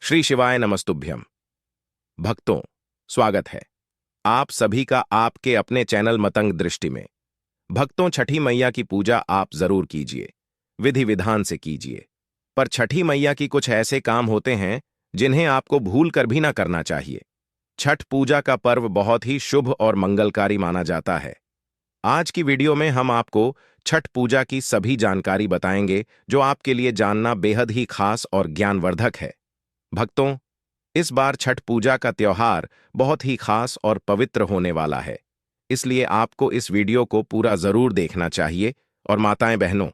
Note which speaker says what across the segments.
Speaker 1: श्री शिवाय नमस्तुभ्यम। भक्तों, स्वागत है आप सभी का आपके अपने चैनल मतंग दृष्टि में। भक्तों, छठी मैया की पूजा आप जरूर कीजिए, विधि विधान से कीजिए। पर छठी मैया की कुछ ऐसे काम होते हैं जिन्हें आपको भूल कर भी ना करना चाहिए। छठ पूजा का पर्व बहुत ही शुभ और मंगलकारी माना जाता है। आज की वीडियो में हम आपको छठ पूजा की सभी जानकारी बताएंगे जो आपके लिए जानना बेहद ही खास और ज्ञानवर्धक है। भक्तों, इस बार छठ पूजा का त्योहार बहुत ही खास और पवित्र होने वाला है, इसलिए आपको इस वीडियो को पूरा जरूर देखना चाहिए। और माताएं बहनों,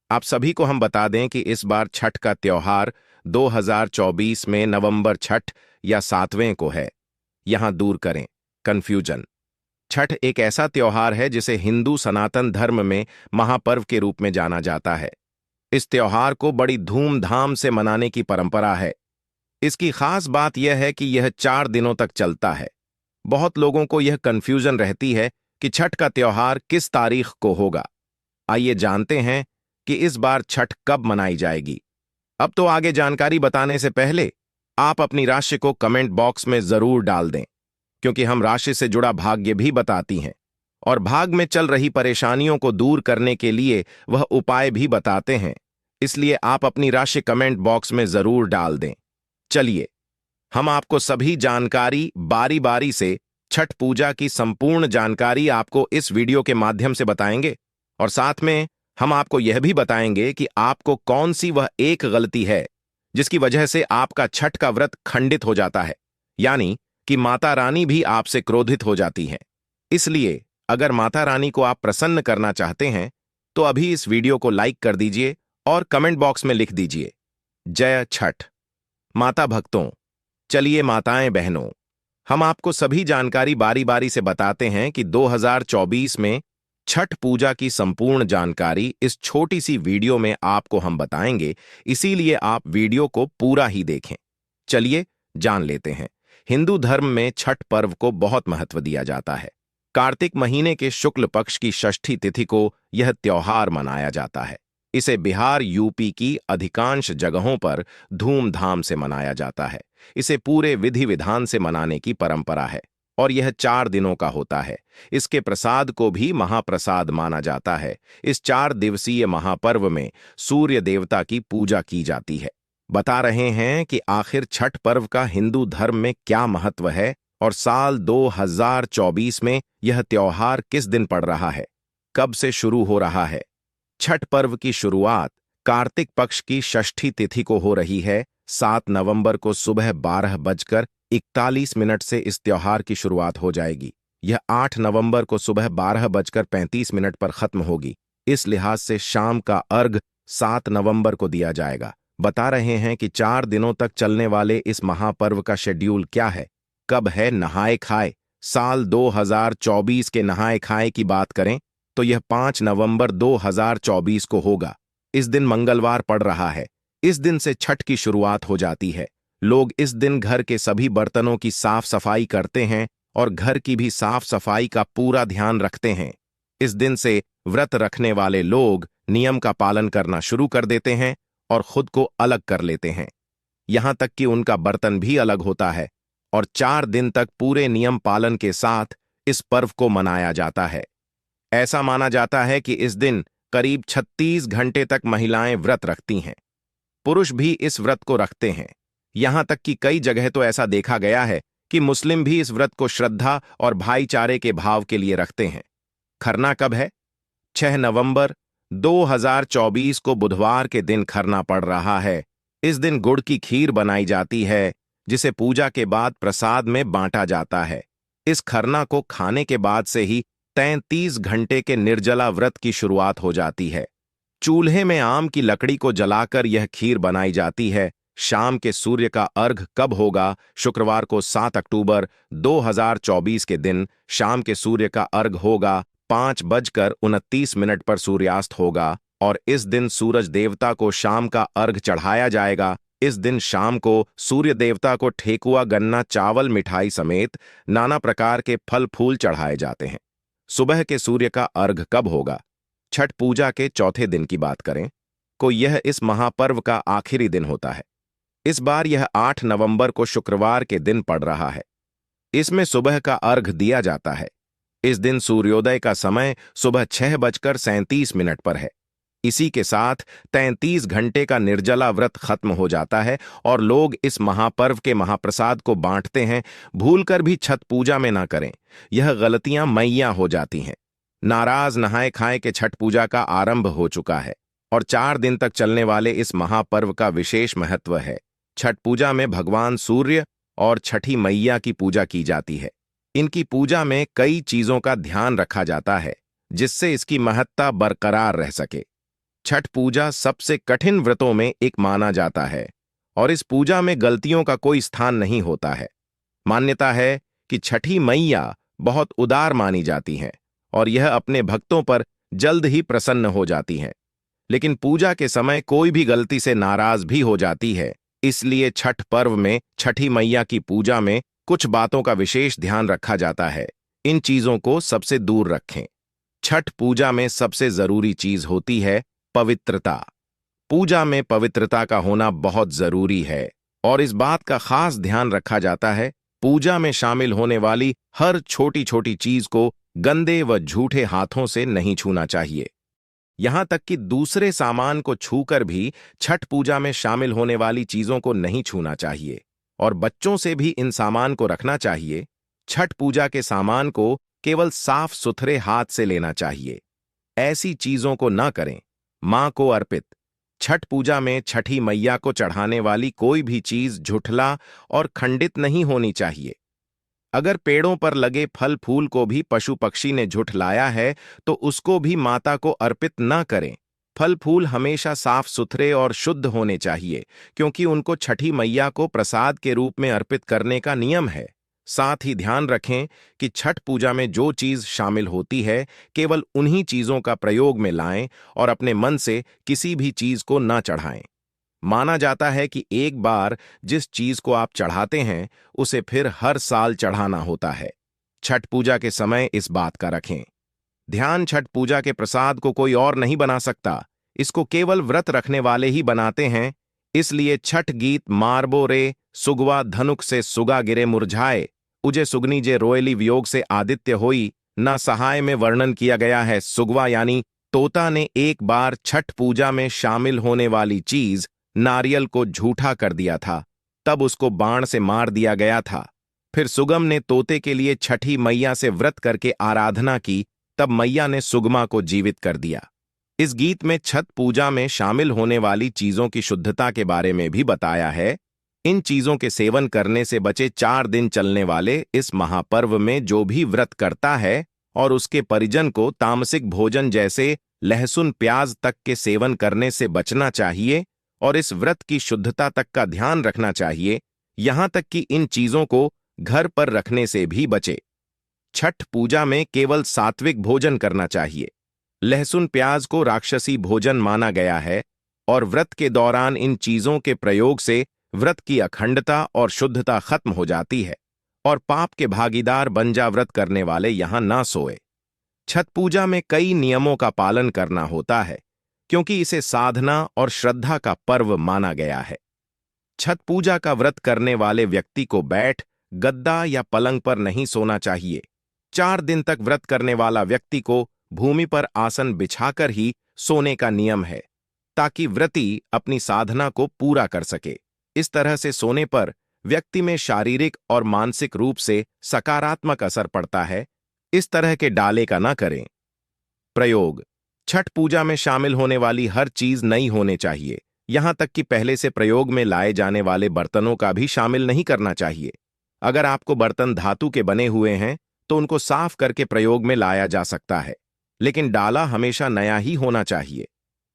Speaker 1: आप सभी को हम बता दें कि इस बार छठ का त्योहार 2024 में नवंबर छठ या 7वें को है। यहां दूर करें कंफ्यूजन। छठ एक ऐसा त्योहार है जिसे हिंदू सनातन धर्म में महापर्व के रूप में जाना जाता है। इस त्योहार को बड़ी धूमधाम से मनाने की परंपरा है। इसकी खास बात यह है कि यह 4 दिनों तक चलता है। बहुत लोगों को यह कंफ्यूजन रहती है कि छठ का त्योहार किस तारीख को होगा। आइए जानते हैं कि इस बार छठ कब मनाई जाएगी। अब तो आगे जानकारी बताने से पहले आप अपनी राशि को कमेंट बॉक्स में जरूर डाल दें, क्योंकि हम राशि से जुड़ा भाग्य भी बताती हैं और भाग में चल रही परेशानियों को दूर करने के लिए वह उपाय भी बताते हैं। इसलिए आप अपनी राशि कमेंट बॉक्स में जरूर डाल दें। चलिए, हम आपको सभी जानकारी बारी बारी से छठ पूजा की संपूर्ण जानकारी आपको इस वीडियो के माध्यम से बताएंगे और साथ में हम आपको यह भी बताएंगे कि आपको कौन सी वह एक गलती है जिसकी वजह से आपका छठ का व्रत खंडित हो जाता है, यानी कि माता रानी भी आपसे क्रोधित हो जाती हैं। इसलिए अगर माता रानी को आप प्रसन्न करना चाहते हैं तो अभी इस वीडियो को लाइक कर दीजिए और कमेंट बॉक्स में लिख दीजिए जय छठ। माता भक्तों, चलिए माताएं बहनों, हम आपको सभी जानकारी बारी बारी से बताते हैं कि 2024 में छठ पूजा की संपूर्ण जानकारी इस छोटी सी वीडियो में आपको हम बताएंगे, इसीलिए आप वीडियो को पूरा ही देखें। चलिए जान लेते हैं। हिंदू धर्म में छठ पर्व को बहुत महत्व दिया जाता है। कार्तिक महीने के शुक्ल पक्ष की षष्ठी तिथि को यह त्योहार मनाया जाता है। इसे बिहार यूपी की अधिकांश जगहों पर धूमधाम से मनाया जाता है। इसे पूरे विधि विधान से मनाने की परंपरा है और यह 4 दिनों का होता है। इसके प्रसाद को भी महाप्रसाद माना जाता है। इस 4 दिवसीय महापर्व में सूर्य देवता की पूजा की जाती है। बता रहे हैं कि आखिर छठ पर्व का हिंदू धर्म में क्या महत्व है और साल 2024 में यह त्योहार किस दिन पड़ रहा है, कब से शुरू हो रहा है। छठ पर्व की शुरुआत कार्तिक पक्ष की षष्ठी तिथि को हो रही है। 7 नवंबर को सुबह 12:41 से इस त्योहार की शुरुआत हो जाएगी। यह 8 नवंबर को सुबह 12:35 पर खत्म होगी। इस लिहाज से शाम का अर्घ 7 नवंबर को दिया जाएगा। बता रहे हैं कि 4 दिनों तक चलने वाले इस महापर्व का शेड्यूल क्या है, कब है नहाए खाए। साल 2024 के नहाए खाए की बात करें तो यह 5 नवंबर 2024 को होगा। इस दिन मंगलवार पड़ रहा है। इस दिन से छठ की शुरुआत हो जाती है। लोग इस दिन घर के सभी बर्तनों की साफ सफाई करते हैं और घर की भी साफ सफाई का पूरा ध्यान रखते हैं। इस दिन से व्रत रखने वाले लोग नियम का पालन करना शुरू कर देते हैं और खुद को अलग कर लेते हैं। यहां तक कि उनका बर्तन भी अलग होता है और 4 दिन तक पूरे नियम पालन के साथ इस पर्व को मनाया जाता है। ऐसा माना जाता है कि इस दिन करीब 36 घंटे तक महिलाएं व्रत रखती हैं। पुरुष भी इस व्रत को रखते हैं। यहां तक कि कई जगह तो ऐसा देखा गया है कि मुस्लिम भी इस व्रत को श्रद्धा और भाईचारे के भाव के लिए रखते हैं। खरना कब है? 6 नवंबर 2024 को बुधवार के दिन खरना पड़ रहा है। इस दिन गुड़ की खीर बनाई जाती है जिसे पूजा के बाद प्रसाद में बांटा जाता है। इस खरना को खाने के बाद से ही 33 घंटे के निर्जला व्रत की शुरुआत हो जाती है। चूल्हे में आम की लकड़ी को जलाकर यह खीर बनाई जाती है। शाम के सूर्य का अर्घ कब होगा? शुक्रवार को 7 अक्टूबर 2024 के दिन शाम के सूर्य का अर्घ होगा। 5:29 पर सूर्यास्त होगा और इस दिन सूरज देवता को शाम का अर्घ चढ़ाया जाएगा। इस दिन शाम को सूर्य देवता को ठेकुआ, गन्ना, चावल, मिठाई समेत नाना प्रकार के फल फूल चढ़ाए जाते हैं। सुबह के सूर्य का अर्घ कब होगा? छठ पूजा के चौथे दिन की बात करें तो यह इस महापर्व का आखिरी दिन होता है। इस बार यह 8 नवंबर को शुक्रवार के दिन पड़ रहा है। इसमें सुबह का अर्घ दिया जाता है। इस दिन सूर्योदय का समय सुबह 6:37 पर है। इसी के साथ 33 घंटे का निर्जला व्रत खत्म हो जाता है और लोग इस महापर्व के महाप्रसाद को बांटते हैं। भूलकर भी छठ पूजा में ना करें, यह गलतियां मैया हो जाती हैं। नाराज नहाए खाए के छठ पूजा का आरंभ हो चुका है और 4 दिन तक चलने वाले इस महापर्व का विशेष महत्व है। छठ पूजा में भगवान सूर्य और छठी मैया की पूजा की जाती है। इनकी पूजा में कई चीजों का ध्यान रखा जाता है जिससे इसकी महत्ता बरकरार रह सके। छठ पूजा सबसे कठिन व्रतों में एक माना जाता है और इस पूजा में गलतियों का कोई स्थान नहीं होता है। मान्यता है कि छठी मैया बहुत उदार मानी जाती हैं और यह अपने भक्तों पर जल्द ही प्रसन्न हो जाती हैं। लेकिन पूजा के समय कोई भी गलती से नाराज भी हो जाती है, इसलिए छठ पर्व में छठी मैया की पूजा में कुछ बातों का विशेष ध्यान रखा जाता है। इन चीजों को सबसे दूर रखें। छठ पूजा में सबसे जरूरी चीज होती है पवित्रता। पूजा में पवित्रता का होना बहुत जरूरी है और इस बात का खास ध्यान रखा जाता है। पूजा में शामिल होने वाली हर छोटी छोटी चीज को गंदे व झूठे हाथों से नहीं छूना चाहिए। यहां तक कि दूसरे सामान को छूकर भी छठ पूजा में शामिल होने वाली चीजों को नहीं छूना चाहिए और बच्चों से भी इन सामान को रखना चाहिए। छठ पूजा के सामान को केवल साफ सुथरे हाथ से लेना चाहिए। ऐसी चीजों को न करें। मां को अर्पित छठ पूजा में छठी मैया को चढ़ाने वाली कोई भी चीज झुठला और खंडित नहीं होनी चाहिए। अगर पेड़ों पर लगे फल फूल को भी पशु पक्षी ने झुठलाया है तो उसको भी माता को अर्पित न करें। फल फूल हमेशा साफ सुथरे और शुद्ध होने चाहिए क्योंकि उनको छठी मैया को प्रसाद के रूप में अर्पित करने का नियम है। साथ ही ध्यान रखें कि छठ पूजा में जो चीज शामिल होती है केवल उन्हीं चीजों का प्रयोग में लाएं और अपने मन से किसी भी चीज को न चढ़ाएं। माना जाता है कि एक बार जिस चीज को आप चढ़ाते हैं उसे फिर हर साल चढ़ाना होता है। छठ पूजा के समय इस बात का रखें ध्यान। छठ पूजा के प्रसाद को कोई और नहीं बना सकता, इसको केवल व्रत रखने वाले ही बनाते हैं। इसलिए छठ गीत मारबो रे सुगवा धनुक से सुगा गिरे मुरझाए, उजे सुगनी जे रोयली वियोग से आदित्य होई न सहाय में वर्णन किया गया है। सुगवा यानी तोता ने एक बार छठ पूजा में शामिल होने वाली चीज नारियल को झूठा कर दिया था, तब उसको बाण से मार दिया गया था। फिर सुगम ने तोते के लिए छठी मैया से व्रत करके आराधना की, तब मैया ने सुगमा को जीवित कर दिया। इस गीत में छठ पूजा में शामिल होने वाली चीजों की शुद्धता के बारे में भी बताया है। इन चीजों के सेवन करने से बचे 4 दिन चलने वाले इस महापर्व में जो भी व्रत करता है और उसके परिजन को तामसिक भोजन जैसे लहसुन प्याज तक के सेवन करने से बचना चाहिए और इस व्रत की शुद्धता तक का ध्यान रखना चाहिए, यहां तक कि इन चीजों को घर पर रखने से भी बचे। छठ पूजा में केवल सात्विक भोजन करना चाहिए। लहसुन प्याज को राक्षसी भोजन माना गया है और व्रत के दौरान इन चीजों के प्रयोग से व्रत की अखंडता और शुद्धता खत्म हो जाती है और पाप के भागीदार बन जा व्रत करने वाले यहां ना सोए। छठ पूजा में कई नियमों का पालन करना होता है क्योंकि इसे साधना और श्रद्धा का पर्व माना गया है। छठ पूजा का व्रत करने वाले व्यक्ति को बैठ, गद्दा या पलंग पर नहीं सोना चाहिए। 4 दिन तक व्रत करने वाला व्यक्ति को भूमि पर आसन बिछाकर ही सोने का नियम है ताकि व्रती अपनी साधना को पूरा कर सके। इस तरह से सोने पर व्यक्ति में शारीरिक और मानसिक रूप से सकारात्मक असर पड़ता है। इस तरह के डाले का ना करें। प्रयोग छठ पूजा में शामिल होने वाली हर चीज नई होने चाहिए, यहां तक कि पहले से प्रयोग में लाए जाने वाले बर्तनों का भी शामिल नहीं करना चाहिए। अगर आपको बर्तन धातु के बने हुए हैं तो उनको साफ करके प्रयोग में लाया जा सकता है, लेकिन डाला हमेशा नया ही होना चाहिए।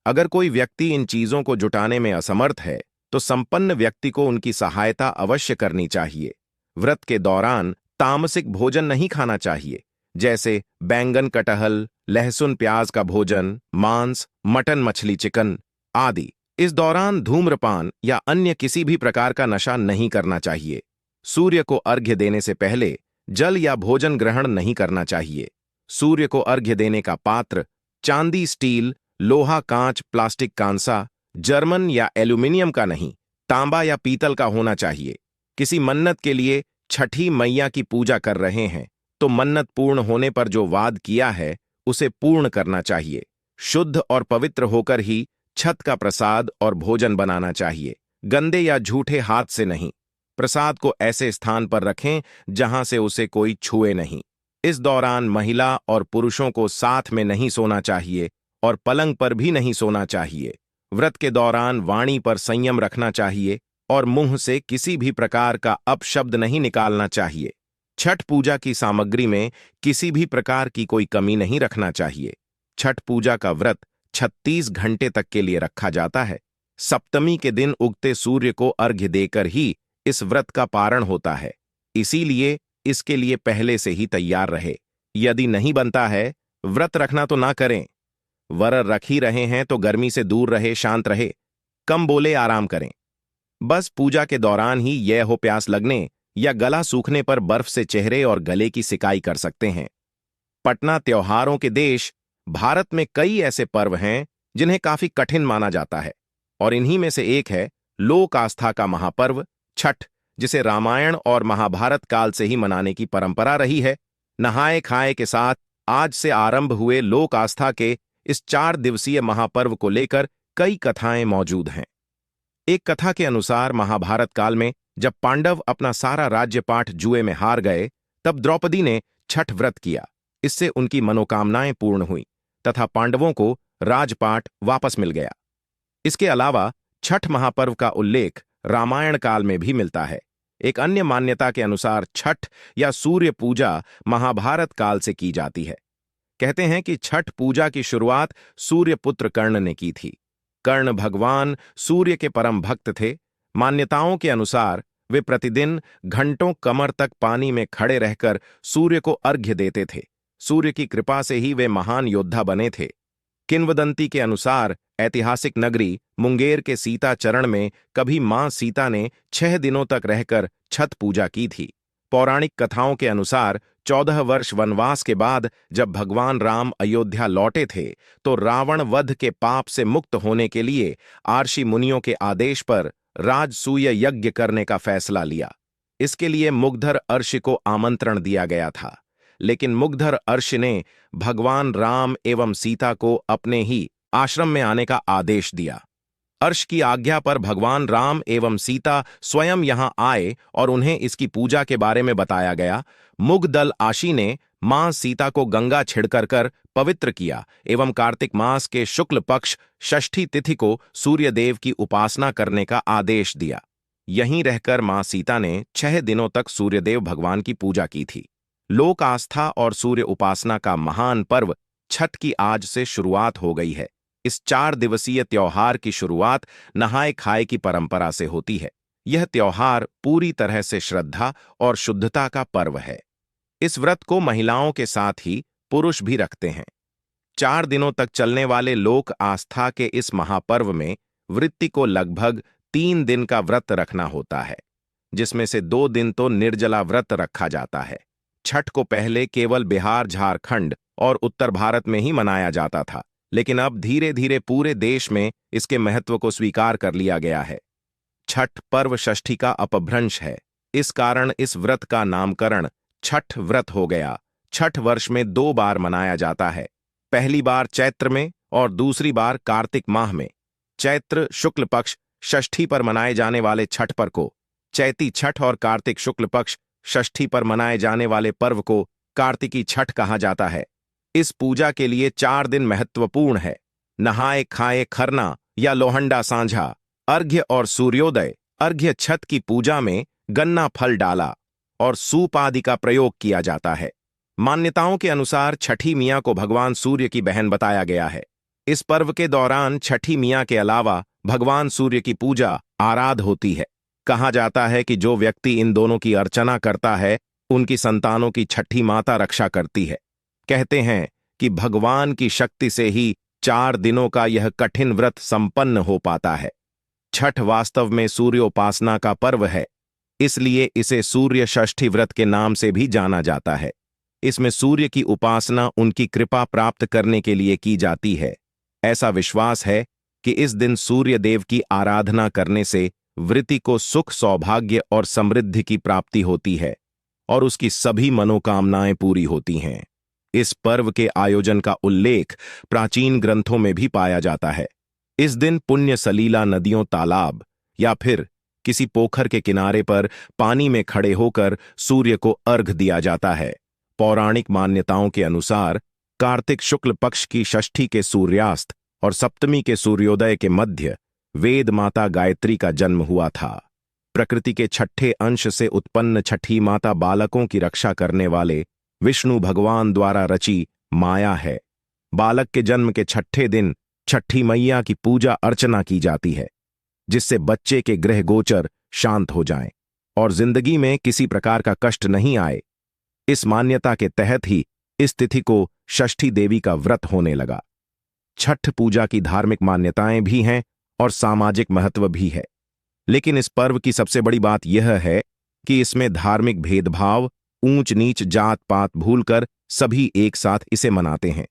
Speaker 1: अगर कोई व्यक्ति इन चीजों को जुटाने में असमर्थ है तो संपन्न व्यक्ति को उनकी सहायता अवश्य करनी चाहिए। व्रत के दौरान तामसिक भोजन नहीं खाना चाहिए, जैसे बैंगन कटहल, लहसुन प्याज का भोजन, मांस, मटन मछली चिकन आदि। इस दौरान धूम्रपान या अन्य किसी भी प्रकार का नशा नहीं करना चाहिए। सूर्य को अर्घ्य देने से पहले जल या भोजन ग्रहण नहीं करना चाहिए। सूर्य को अर्घ्य देने का पात्र चांदी, स्टील, लोहा, कांच, प्लास्टिक, कांसा, जर्मन या एल्यूमिनियम का नहीं, तांबा या पीतल का होना चाहिए। किसी मन्नत के लिए छठी मैया की पूजा कर रहे हैं तो मन्नत पूर्ण होने पर जो वाद किया है उसे पूर्ण करना चाहिए। शुद्ध और पवित्र होकर ही छठ का प्रसाद और भोजन बनाना चाहिए, गंदे या झूठे हाथ से नहीं। प्रसाद को ऐसे स्थान पर रखें जहां से उसे कोई छुए नहीं। इस दौरान महिला और पुरुषों को साथ में नहीं सोना चाहिए और पलंग पर भी नहीं सोना चाहिए। व्रत के दौरान वाणी पर संयम रखना चाहिए और मुंह से किसी भी प्रकार का अपशब्द नहीं निकालना चाहिए। छठ पूजा की सामग्री में किसी भी प्रकार की कोई कमी नहीं रखना चाहिए। छठ पूजा का व्रत 36 घंटे तक के लिए रखा जाता है। सप्तमी के दिन उगते सूर्य को अर्घ्य देकर ही इस व्रत का पारण होता है, इसीलिए इसके लिए पहले से ही तैयार रहे। यदि नहीं बनता है, व्रत रखना तो ना करें। वर रख ही रहे हैं तो गर्मी से दूर रहे, शांत रहे, कम बोले, आराम करें। बस पूजा के दौरान ही यह हो प्यास लगने या गला सूखने पर बर्फ से चेहरे और गले की सिकाई कर सकते हैं। पटना त्योहारों के देश भारत में कई ऐसे पर्व हैं जिन्हें काफी कठिन माना जाता है और इन्हीं में से एक है लोक आस्था का महापर्व छठ, जिसे रामायण और महाभारत काल से ही मनाने की परंपरा रही है। नहाए खाए के साथ आज से आरंभ हुए लोक आस्था के इस 4 दिवसीय महापर्व को लेकर कई कथाएं मौजूद हैं। एक कथा के अनुसार महाभारत काल में जब पांडव अपना सारा राज्यपाठ जुए में हार गए, तब द्रौपदी ने छठ व्रत किया। इससे उनकी मनोकामनाएं पूर्ण हुई तथा पांडवों को राजपाट वापस मिल गया। इसके अलावा छठ महापर्व का उल्लेख रामायण काल में भी मिलता है। एक अन्य मान्यता के अनुसार छठ या सूर्य पूजा महाभारत काल से की जाती है। कहते हैं कि छठ पूजा की शुरुआत सूर्य पुत्र कर्ण ने की थी। कर्ण भगवान सूर्य के परम भक्त थे। मान्यताओं के अनुसार वे प्रतिदिन घंटों कमर तक पानी में खड़े रहकर सूर्य को अर्घ्य देते थे। सूर्य की कृपा से ही वे महान योद्धा बने थे। किंवदंती के अनुसार ऐतिहासिक नगरी मुंगेर के सीता चरण में कभी मां सीता ने 6 दिनों तक रहकर छठ पूजा की थी। पौराणिक कथाओं के अनुसार 14 वर्ष वनवास के बाद जब भगवान राम अयोध्या लौटे थे तो रावण वध के पाप से मुक्त होने के लिए आर्षि मुनियों के आदेश पर राजसूय यज्ञ करने का फैसला लिया। इसके लिए मुग्धर अर्षि को आमंत्रण दिया गया था, लेकिन मुग्धर अर्षि ने भगवान राम एवं सीता को अपने ही आश्रम में आने का आदेश दिया। अर्ष की आज्ञा पर भगवान राम एवं सीता स्वयं यहां आए और उन्हें इसकी पूजा के बारे में बताया गया। मुग्धल आशी ने मां सीता को गंगा छिड़कर कर पवित्र किया एवं कार्तिक मास के शुक्ल पक्ष षष्ठी तिथि को सूर्यदेव की उपासना करने का आदेश दिया। यहीं रहकर मां सीता ने 6 दिनों तक सूर्यदेव भगवान की पूजा की थी। लोक आस्था और सूर्य उपासना का महान पर्व छठ की आज से शुरुआत हो गई है। इस 4 दिवसीय त्योहार की शुरुआत नहाए खाए की परंपरा से होती है। यह त्योहार पूरी तरह से श्रद्धा और शुद्धता का पर्व है। इस व्रत को महिलाओं के साथ ही पुरुष भी रखते हैं। 4 दिनों तक चलने वाले लोक आस्था के इस महापर्व में वृत्ति को लगभग 3 दिन का व्रत रखना होता है, जिसमें से 2 दिन तो निर्जला व्रत रखा जाता है। छठ को पहले केवल बिहार, झारखंड और उत्तर भारत में ही मनाया जाता था, लेकिन अब धीरे धीरे पूरे देश में इसके महत्व को स्वीकार कर लिया गया है। छठ पर्व षष्ठी का अपभ्रंश है, इस कारण इस व्रत का नामकरण छठ व्रत हो गया। छठ वर्ष में 2 बार मनाया जाता है, पहली बार चैत्र में और दूसरी बार कार्तिक माह में। चैत्र शुक्ल पक्ष षष्ठी पर मनाए जाने वाले छठ पर्व को चैती छठ और कार्तिक शुक्ल पक्ष षष्ठी पर मनाए जाने वाले पर्व को कार्तिकी छठ कहा जाता है। इस पूजा के लिए 4 दिन महत्वपूर्ण है। नहाए खाए खरना या लोहंडा सांझा, अर्घ्य और सूर्योदय। अर्घ्य छठ की पूजा में गन्ना फल डाला और सूप आदि का प्रयोग किया जाता है। मान्यताओं के अनुसार छठी मियां को भगवान सूर्य की बहन बताया गया है। इस पर्व के दौरान छठी मियां के अलावा भगवान सूर्य की पूजा आराध होती है। कहा जाता है कि जो व्यक्ति इन दोनों की अर्चना करता है, उनकी संतानों की छठी माता रक्षा करती है। कहते हैं कि भगवान की शक्ति से ही 4 दिनों का यह कठिन व्रत संपन्न हो पाता है। छठ वास्तव में सूर्योपासना का पर्व है, इसलिए इसे सूर्य षष्ठी व्रत के नाम से भी जाना जाता है। इसमें सूर्य की उपासना उनकी कृपा प्राप्त करने के लिए की जाती है। ऐसा विश्वास है कि इस दिन सूर्य देव की आराधना करने से वृत्ति को सुख, सौभाग्य और समृद्धि की प्राप्ति होती है और उसकी सभी मनोकामनाएं पूरी होती हैं। इस पर्व के आयोजन का उल्लेख प्राचीन ग्रंथों में भी पाया जाता है। इस दिन पुण्य सलीला नदियों, तालाब या फिर किसी पोखर के किनारे पर पानी में खड़े होकर सूर्य को अर्घ दिया जाता है। पौराणिक मान्यताओं के अनुसार कार्तिक शुक्ल पक्ष की षष्ठी के सूर्यास्त और सप्तमी के सूर्योदय के मध्य वेद माता गायत्री का जन्म हुआ था। प्रकृति के छठे अंश से उत्पन्न छठी माता बालकों की रक्षा करने वाले विष्णु भगवान द्वारा रची माया है। बालक के जन्म के छठे दिन छठी मैया की पूजा अर्चना की जाती है, जिससे बच्चे के ग्रह गोचर शांत हो जाएं और जिंदगी में किसी प्रकार का कष्ट नहीं आए। इस मान्यता के तहत ही इस तिथि को षष्ठी देवी का व्रत होने लगा। छठ पूजा की धार्मिक मान्यताएं भी हैं और सामाजिक महत्व भी है, लेकिन इस पर्व की सबसे बड़ी बात यह है कि इसमें धार्मिक भेदभाव, ऊंच नीच, जात पात भूलकर सभी एक साथ इसे मनाते हैं।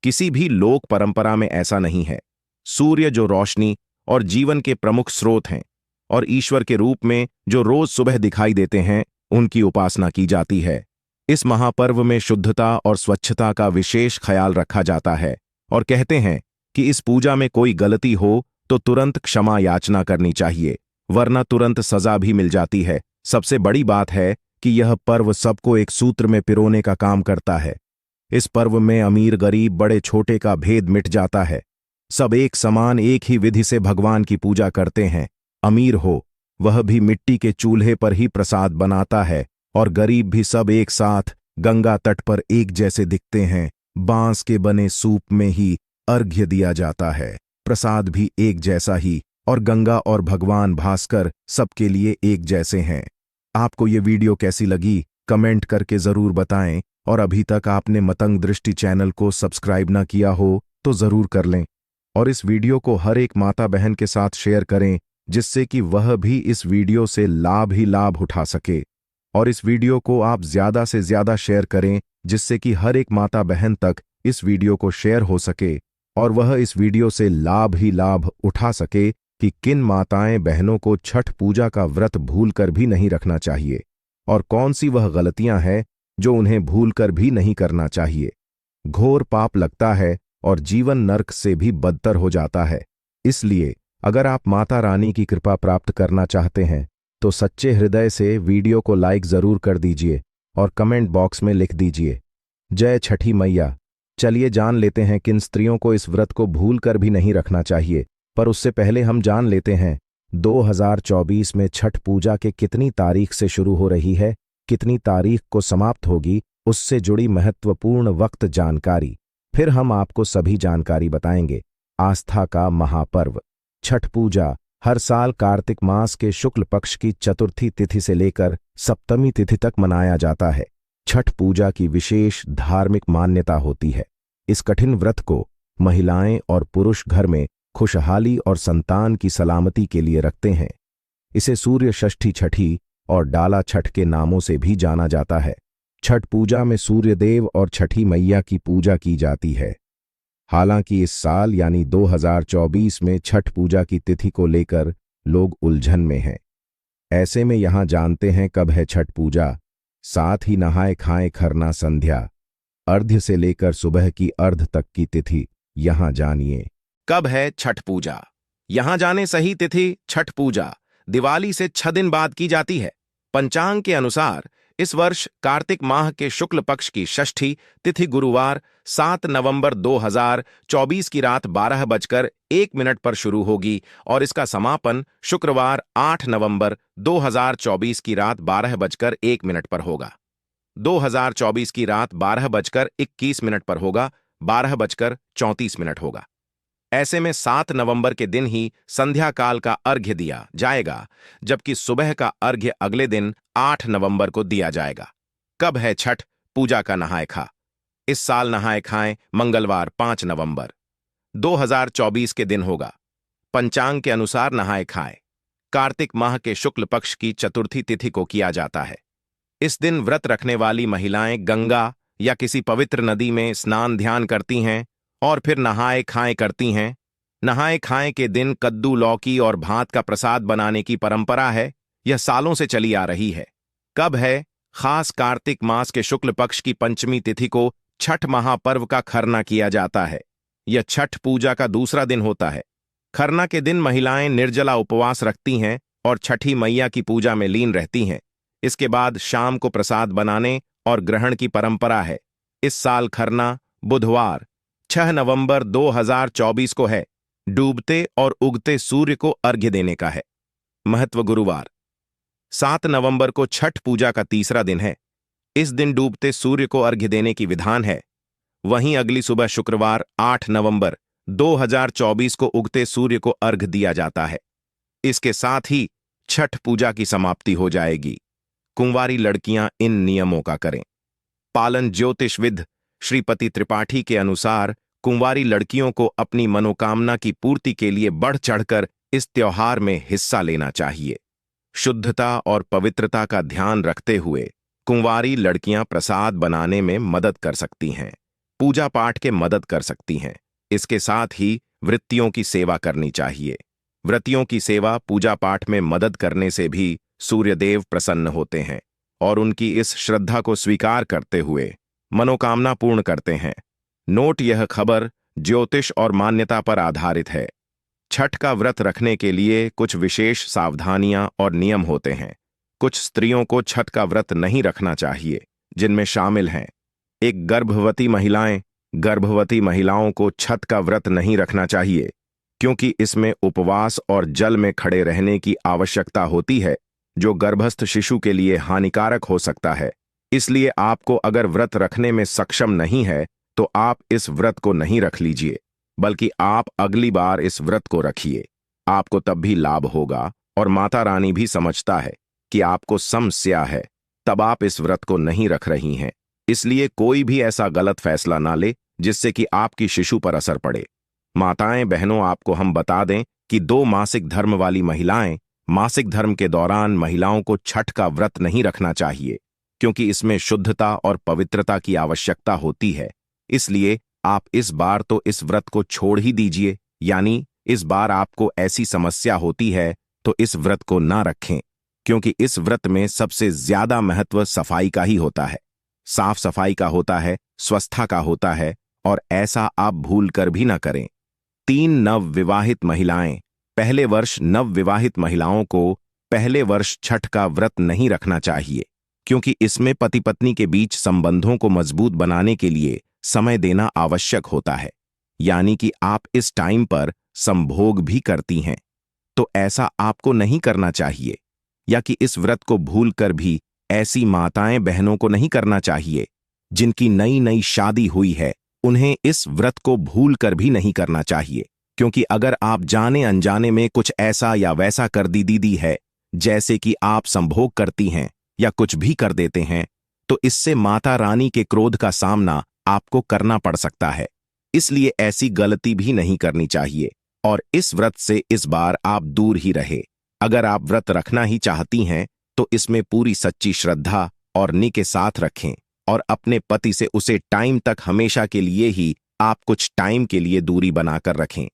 Speaker 1: किसी भी लोक परंपरा में ऐसा नहीं है। सूर्य जो रोशनी और जीवन के प्रमुख स्रोत हैं और ईश्वर के रूप में जो रोज सुबह दिखाई देते हैं, उनकी उपासना की जाती है। इस महापर्व में शुद्धता और स्वच्छता का विशेष ख्याल रखा जाता है और कहते हैं कि इस पूजा में कोई गलती हो तो तुरंत क्षमा याचना करनी चाहिए, वरना तुरंत सजा भी मिल जाती है। सबसे बड़ी बात है कि यह पर्व सबको एक सूत्र में पिरोने का काम करता है। इस पर्व में अमीर गरीब, बड़े छोटे का भेद मिट जाता है। सब एक समान, एक ही विधि से भगवान की पूजा करते हैं। अमीर हो वह भी मिट्टी के चूल्हे पर ही प्रसाद बनाता है और गरीब भी सब एक साथ गंगा तट पर एक जैसे दिखते हैं। बांस के बने सूप में ही अर्घ्य दिया जाता है। प्रसाद भी एक जैसा ही और गंगा और भगवान भास्कर सबके लिए एक जैसे हैं। आपको ये वीडियो कैसी लगी कमेंट करके जरूर बताएं और अभी तक आपने मतंग दृष्टि चैनल को सब्सक्राइब ना किया हो तो जरूर कर लें और इस वीडियो को हर एक माता बहन के साथ शेयर करें, जिससे कि वह भी इस वीडियो से लाभ ही लाभ उठा सके। और इस वीडियो को आप ज्यादा से ज्यादा शेयर करें, जिससे कि हर एक माता बहन तक इस वीडियो को शेयर हो सके और वह इस वीडियो से लाभ ही लाभ उठा सके कि किन माताएं बहनों को छठ पूजा का व्रत भूलकर भी नहीं रखना चाहिए और कौन सी वह गलतियां हैं जो उन्हें भूलकर भी नहीं करना चाहिए। घोर पाप लगता है और जीवन नर्क से भी बदतर हो जाता है। इसलिए अगर आप माता रानी की कृपा प्राप्त करना चाहते हैं तो सच्चे हृदय से वीडियो को लाइक जरूर कर दीजिए और कमेंट बॉक्स में लिख दीजिए जय छठी मैया। चलिए जान लेते हैं किन स्त्रियों को इस व्रत को भूल कर भी नहीं रखना चाहिए, पर उससे पहले हम जान लेते हैं 2024 में छठ पूजा के कितनी तारीख से शुरू हो रही है, कितनी तारीख को समाप्त होगी, उससे जुड़ी महत्वपूर्ण वक्त जानकारी। फिर हम आपको सभी जानकारी बताएंगे। आस्था का महापर्व छठ पूजा हर साल कार्तिक मास के शुक्ल पक्ष की चतुर्थी तिथि से लेकर सप्तमी तिथि तक मनाया जाता है। छठ पूजा की विशेष धार्मिक मान्यता होती है। इस कठिन व्रत को महिलाएं और पुरुष घर में खुशहाली और संतान की सलामती के लिए रखते हैं। इसे सूर्य षष्ठी, छठी और डाला छठ के नामों से भी जाना जाता है। छठ पूजा में सूर्यदेव और छठी मैया की पूजा की जाती है। हालांकि इस साल यानी 2024 में छठ पूजा की तिथि को लेकर लोग उलझन में हैं। ऐसे में यहां जानते हैं कब है छठ पूजा, साथ ही नहाए खाएं खरना संध्या, अर्घ्य से लेकर सुबह की अर्ध तक की तिथि यहां जानिए। कब है छठ पूजा? यहां जाने सही तिथि। छठ पूजा दिवाली से 6 दिन बाद की जाती है। पंचांग के अनुसार इस वर्ष कार्तिक माह के शुक्ल पक्ष की षष्ठी तिथि गुरुवार 7 नवंबर 2024 की रात 12:01 पर शुरू होगी और इसका समापन शुक्रवार 8 नवंबर 2024 की रात 12:01 पर होगा। 2024 की रात 12:21 पर होगा, 12:34 होगा। ऐसे में 7 नवंबर के दिन ही संध्या काल का अर्घ्य दिया जाएगा, जबकि सुबह का अर्घ्य अगले दिन 8 नवंबर को दिया जाएगा। कब है छठ पूजा का नहाए खा? इस साल नहाए खाएं मंगलवार 5 नवंबर 2024 के दिन होगा। पंचांग के अनुसार नहाए खाएं कार्तिक माह के शुक्ल पक्ष की चतुर्थी तिथि को किया जाता है। इस दिन व्रत रखने वाली महिलाएं गंगा या किसी पवित्र नदी में स्नान ध्यान करती हैं और फिर नहाए खाएं करती हैं। नहाए खाए के दिन कद्दू, लौकी और भात का प्रसाद बनाने की परंपरा है। यह सालों से चली आ रही है। कब है? खास कार्तिक मास के शुक्ल पक्ष की पंचमी तिथि को छठ महापर्व का खरना किया जाता है। यह छठ पूजा का दूसरा दिन होता है। खरना के दिन महिलाएं निर्जला उपवास रखती हैं और छठी मैया की पूजा में लीन रहती हैं। इसके बाद शाम को प्रसाद बनाने और ग्रहण की परंपरा है। इस साल खरना बुधवार 6 नवंबर 2024 को है। डूबते और उगते सूर्य को अर्घ्य देने का है। महत्व: गुरुवार 7 नवंबर को छठ पूजा का तीसरा दिन है। इस दिन डूबते सूर्य को अर्घ्य देने की विधान है। वहीं अगली सुबह शुक्रवार 8 नवंबर 2024 को उगते सूर्य को अर्घ्य दिया जाता है। इसके साथ ही छठ पूजा की समाप्ति हो जाएगी। कुंवारी लड़कियां इन नियमों का करें पालन। ज्योतिषविद श्रीपति त्रिपाठी के अनुसार कुंवारी लड़कियों को अपनी मनोकामना की पूर्ति के लिए बढ़ चढ़कर इस त्योहार में हिस्सा लेना चाहिए। शुद्धता और पवित्रता का ध्यान रखते हुए कुंवारी लड़कियां प्रसाद बनाने में मदद कर सकती हैं, पूजा पाठ के मदद कर सकती हैं। इसके साथ ही वृत्तियों की सेवा करनी चाहिए। व्रतियों की सेवा पूजा पाठ में मदद करने से भी सूर्यदेव प्रसन्न होते हैं और उनकी इस श्रद्धा को स्वीकार करते हुए मनोकामना पूर्ण करते हैं। नोट: यह खबर ज्योतिष और मान्यता पर आधारित है। छठ का व्रत रखने के लिए कुछ विशेष सावधानियां और नियम होते हैं। कुछ स्त्रियों को छठ का व्रत नहीं रखना चाहिए, जिनमें शामिल हैं: एक, गर्भवती महिलाओं को छठ का व्रत नहीं रखना चाहिए, क्योंकि इसमें उपवास और जल में खड़े रहने की आवश्यकता होती है, जो गर्भस्थ शिशु के लिए हानिकारक हो सकता है। इसलिए आपको अगर व्रत रखने में सक्षम नहीं है तो आप इस व्रत को नहीं रख लीजिए, बल्कि आप अगली बार इस व्रत को रखिए। आपको तब भी लाभ होगा और माता रानी भी समझता है कि आपको समस्या है, तब आप इस व्रत को नहीं रख रही हैं। इसलिए कोई भी ऐसा गलत फैसला ना ले जिससे कि आपकी शिशु पर असर पड़े। माताएं बहनों, आपको हम बता दें कि 2 मासिक धर्म वाली महिलाएं मासिक धर्म के दौरान महिलाओं को छठ का व्रत नहीं रखना चाहिए, क्योंकि इसमें शुद्धता और पवित्रता की आवश्यकता होती है। इसलिए आप इस बार तो इस व्रत को छोड़ ही दीजिए, यानी इस बार आपको ऐसी समस्या होती है तो इस व्रत को ना रखें, क्योंकि इस व्रत में सबसे ज्यादा महत्व सफाई का ही होता है। साफ सफाई का होता है, स्वस्थता का होता है, और ऐसा आप भूल कर भी ना करें। 3, नवविवाहित महिलाएं। पहले वर्ष नवविवाहित महिलाओं को पहले वर्ष छठ का व्रत नहीं रखना चाहिए, क्योंकि इसमें पति पत्नी के बीच संबंधों को मजबूत बनाने के लिए समय देना आवश्यक होता है, यानी कि आप इस टाइम पर संभोग भी करती हैं। तो ऐसा आपको नहीं करना चाहिए, या कि इस व्रत को भूलकर भी ऐसी माताएं बहनों को नहीं करना चाहिए जिनकी नई नई शादी हुई है। उन्हें इस व्रत को भूलकर भी नहीं करना चाहिए, क्योंकि अगर आप जाने अनजाने में कुछ ऐसा या वैसा कर दी है, जैसे कि आप संभोग करती हैं या कुछ भी कर देते हैं, तो इससे माता रानी के क्रोध का सामना आपको करना पड़ सकता है। इसलिए ऐसी गलती भी नहीं करनी चाहिए और इस व्रत से इस बार आप दूर ही रहे। अगर आप व्रत रखना ही चाहती हैं तो इसमें पूरी सच्ची श्रद्धा और नियम के साथ रखें और अपने पति से उसे टाइम तक हमेशा के लिए ही आप कुछ टाइम के लिए दूरी बनाकर रखें।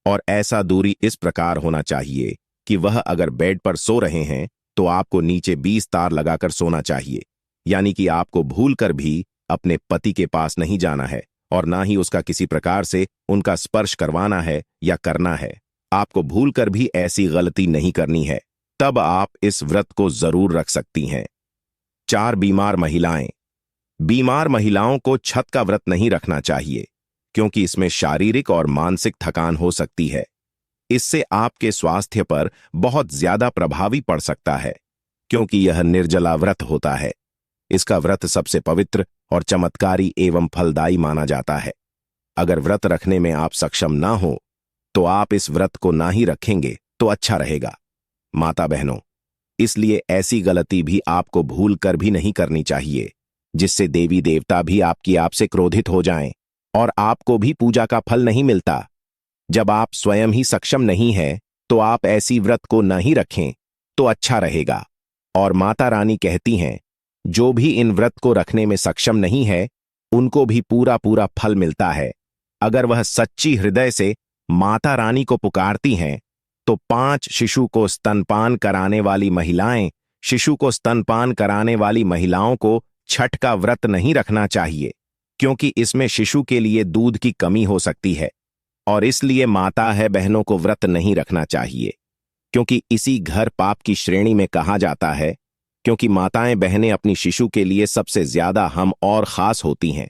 Speaker 1: और ऐसा दूरी इस प्रकार होना चाहिए कि वह अगर बेड पर सो रहे हैं तो आपको नीचे 20 तार लगाकर सोना चाहिए, यानी कि आपको भूलकर भी अपने पति के पास नहीं जाना है और ना ही उसका किसी प्रकार से उनका स्पर्श करवाना है या करना है। आपको भूलकर भी ऐसी गलती नहीं करनी है, तब आप इस व्रत को जरूर रख सकती हैं। 4, बीमार महिलाएं। बीमार महिलाओं को छठ का व्रत नहीं रखना चाहिए, क्योंकि इसमें शारीरिक और मानसिक थकान हो सकती है। इससे आपके स्वास्थ्य पर बहुत ज्यादा प्रभावी पड़ सकता है, क्योंकि यह निर्जला व्रत होता है। इसका व्रत सबसे पवित्र और चमत्कारी एवं फलदायी माना जाता है। अगर व्रत रखने में आप सक्षम ना हो तो आप इस व्रत को ना ही रखेंगे तो अच्छा रहेगा। माता बहनों, इसलिए ऐसी गलती भी आपको भूल कर भी नहीं करनी चाहिए, जिससे देवी देवता भी आपसे क्रोधित हो जाएं और आपको भी पूजा का फल नहीं मिलता। जब आप स्वयं ही सक्षम नहीं है तो आप ऐसी व्रत को न ही रखें तो अच्छा रहेगा। और माता रानी कहती हैं, जो भी इन व्रत को रखने में सक्षम नहीं है उनको भी पूरा पूरा फल मिलता है, अगर वह सच्ची हृदय से माता रानी को पुकारती हैं, तो 5 शिशु को स्तनपान कराने वाली महिलाएं, शिशु को स्तनपान कराने वाली महिलाओं को छठ का व्रत नहीं रखना चाहिए, क्योंकि इसमें शिशु के लिए दूध की कमी हो सकती है, और इसलिए माता है बहनों को व्रत नहीं रखना चाहिए, क्योंकि इसी घर पाप की श्रेणी में कहा जाता है, क्योंकि माताएं बहनें अपनी शिशु के लिए सबसे ज्यादा हम और खास होती हैं।